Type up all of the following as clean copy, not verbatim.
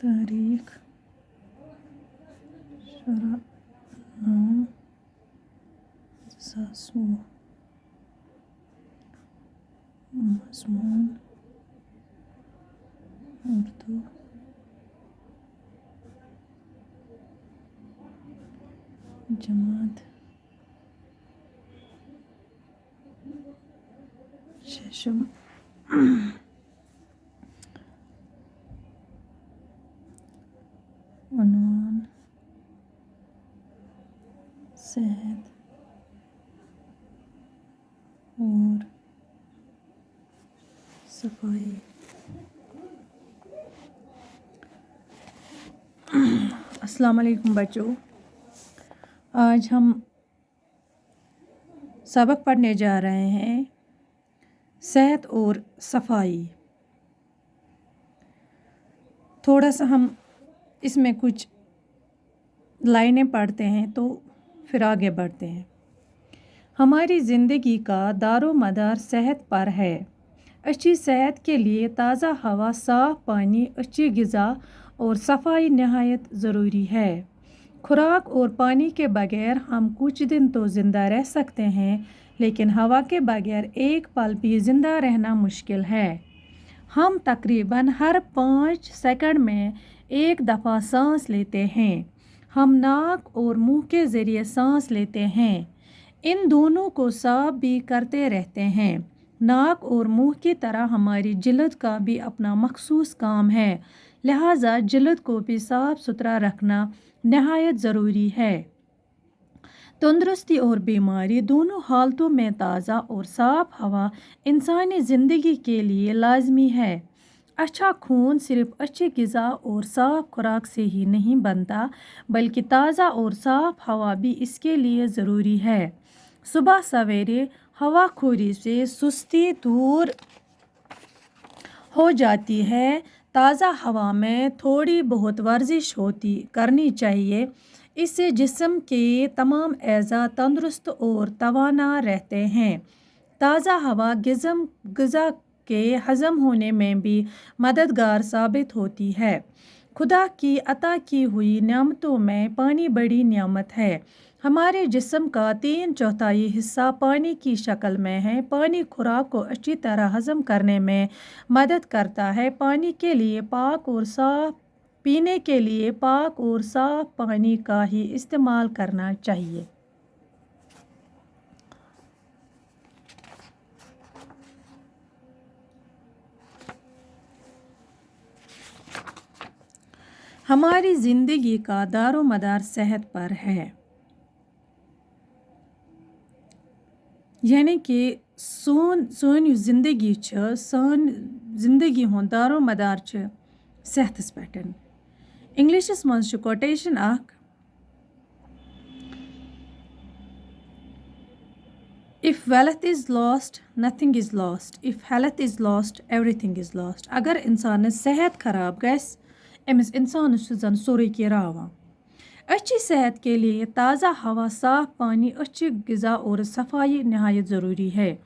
तारीख 9/2020 मज़मून उर्दू जमात शशम उन्वान सेहत और सफाई। अस्सलाम वालेकुम बच्चों, आज हम सबक पढ़ने जा रहे हैं सेहत और सफाई। थोड़ा सा हम इसमें कुछ लाइनें पढ़ते हैं तो फिर आगे बढ़ते हैं। हमारी ज़िंदगी का दारोमदार सेहत पर है। अच्छी सेहत के लिए ताज़ा हवा, साफ़ पानी, अच्छी ग़िज़ा और सफाई नहायत ज़रूरी है। खुराक और पानी के बगैर हम कुछ दिन तो ज़िंदा रह सकते हैं, लेकिन हवा के बगैर एक पल भी ज़िंदा रहना मुश्किल है। हम तकरीबन हर 5 सेकंड में एक दफ़ा सांस लेते हैं। हम नाक और मुंह के ज़रिए सांस लेते हैं। इन दोनों को साफ भी करते रहते हैं। नाक और मुंह की तरह हमारी जिल्द का भी अपना मखसूस काम है, लिहाजा जिल्द को भी साफ सुथरा रखना नहायत ज़रूरी है। तंदुरुस्ती और बीमारी दोनों हालतों में ताज़ा और साफ हवा इंसानी ज़िंदगी के लिए लाजमी है। अच्छा खून सिर्फ अच्छी ग़िज़ा और साफ़ खुराक से ही नहीं बनता, बल्कि ताज़ा और साफ़ हवा भी इसके लिए ज़रूरी है। सुबह सवेरे हवाखोरी से सुस्ती दूर हो जाती है। ताज़ा हवा में थोड़ी बहुत वर्जिश करनी चाहिए। इससे जिस्म के तमाम एज़ा तंदुरुस्त और तवाना रहते हैं। ताज़ा हवा ग़िज़ा के हज़म होने में भी मददगार साबित होती है। खुदा की अता की हुई नेमतों में पानी बड़ी नेमत है। हमारे जिस्म का 3/4 हिस्सा पानी की शक्ल में है। पानी खुराक को अच्छी तरह हज़म करने में मदद करता है। पीने के लिए पाक और साफ़ पानी का ही इस्तेमाल करना चाहिए। हमारी ज़िंदगी का दारोमदार सेहत पर है, यानी कि सोन ज़िंदगी ज़िंदगी हुंद दारोमदार सेहतस पेठ। इंग्लिशस मज कोटेशन अख, if wealth is lost nothing is lost, if health is lost everything is lost. अगर इंसान सेहत खराब गस अमिस इंसानस जन सोरे की रावान। अच्छी सेहत के लिए ताज़ा हवा, साफ़ पानी, अच्छी ग़िज़ा और सफाई नहायत ज़रूरी है।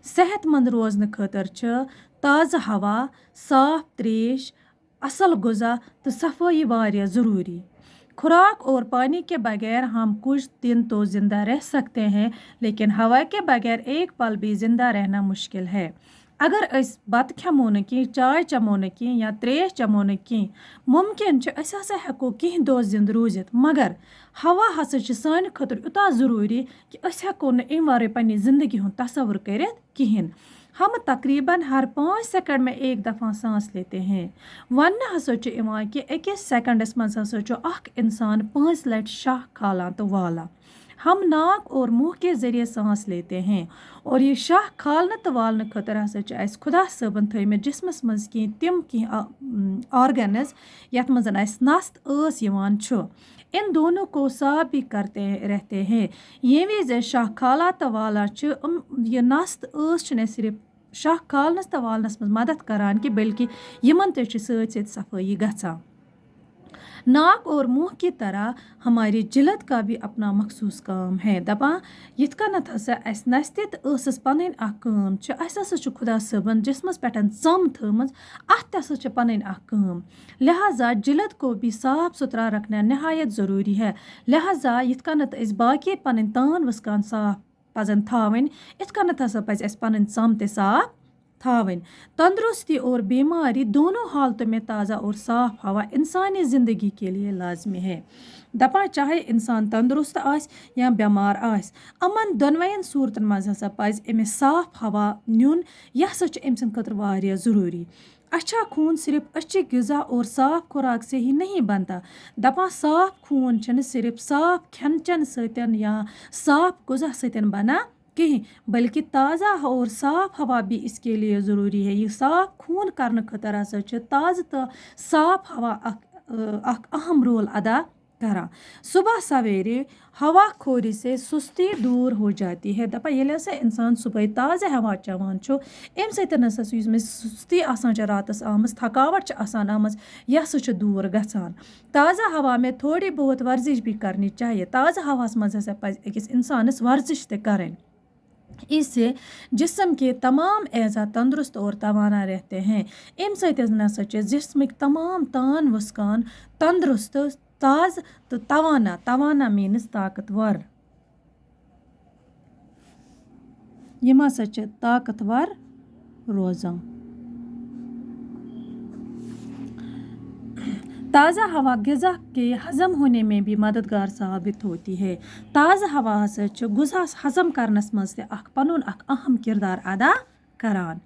सेहतमंद रोज़न खतर ताज़ा हवा, साफ़ त्रेश, असल ग़िज़ा तो सफाई वारिया ज़रूरी। खुराक और पानी के बगैर हम कुछ दिन तो ज़िंदा रह सकते हैं, लेकिन हवा के बगैर एक पल भी ज़िंदा रहना मुश्किल है। अगर अस बत खेमो न कि, चाय चमो न कि या त्रेश चमो न कि, मुमकिन अस हसा हेको कहीं दो जिंद रूजित, मगर हवा हसा सान खतर यूता ज़रूरी कि अस हेको न अम वारे पन्नी ज़िंदगी हुंद तसव्वुर करित किहिन। हम तकरीबन हर 5 सेकंड में एक दफ़ा सांस लेते हैं। वन हसा कि अकिस सेकंडस मज हसा अख इंसान 5 लट शाह खाला तो वाला। हम नाक और मुंह के ज़रिए सांस लेते हैं, और ये शाह खालने तो वालने खतर हसा खुदा सबन थमित जिस्मस मज तिम ऑर्गनस यथ मज नस्त स यवान छु। इन दोनों को साफ भी करते रहते हैं। ये विज शाह खाला तो वाला ये नस्त न सिर्फ शाह खालनस तो वालनस मज मदद करान कि बल्कि यमन तो सत सफाई गच्छान। नाक और मुंह की तरह हमारी जिल्द का भी अपना मखसूस काम है दपान यिथ कनत हसा अस नस्ति तो ٲسس पनन अख काम छ अस हसा छ खुदा सबन जिस्मस पेटन चम थमज अत हसा छ पनन अख काम लिहाजा जिल्द को भी साफ सुथरा रखना नहायत ज़रूरी है लिहाजा यिथ कनत अस बाकी पनन तान वस्कान साफ पजन थावन इथ कनत हसा पज अस पनन चम ते साफ थावन तंदुरुस्ती और बीमारी दोनों हालतों में ताज़ा और साफ हवा इंसानी ज़िंदगी के लिए लाजमी है दपा चाहे इंसान तंदुरुस्त आस या बीमार आस अमन दोनवयन सूरतन मज हसा पज अमिस साफ हवा न्यून यह हसा अम सद खतर वारिया ज़रूरी अच्छा खून सिर्फ अच्छी ग़िज़ा और साफ खुराक से ही नहीं बनता दपा साफ खून छन सिर्फ साफ खन चन सतन या साफ ग़िज़ा सतन बना कहीं बल्कि ताज़ा और साफ हवा भी इसके लिए ज़रूरी है। ये साफ खून करने खतर हसा ताज़ा तो साफ हवा अख अहम रोल अदा करा सुबह सवेरे हवा खोरी से सुस्ती दूर हो जाती है दपा ये हसा इंसान सुबह ताज़ा हवा चवान अम सतन हसा में सुस्ती आसान रातस आमस थकावट आसान आमस यह हसा दूर गसान ताज़ा हवा में थोड़ी बहुत वर्जिश भी करनी चाहिए ताज़ा हवास मज हसा पज अकिस इंसानस वर्जिश ते करन इससे जिस्म के तमाम एज़ा तंदुरुस्त और तवाना रहते हैं अम सत जिस्म तमाम तान वस्कान तंदुरुस्त ताज़ तो तवाना मीनस ताकतवर यम हसा ताकतवर रोज़ान ताज़ा हवा ग़िज़ा के हज़म होने में भी मददगार साबित होती है ताज़ा हवा हसा ग़िज़ा हज़म करनस मज़ ते अख पनुन अख अहम किरदार अदा करान।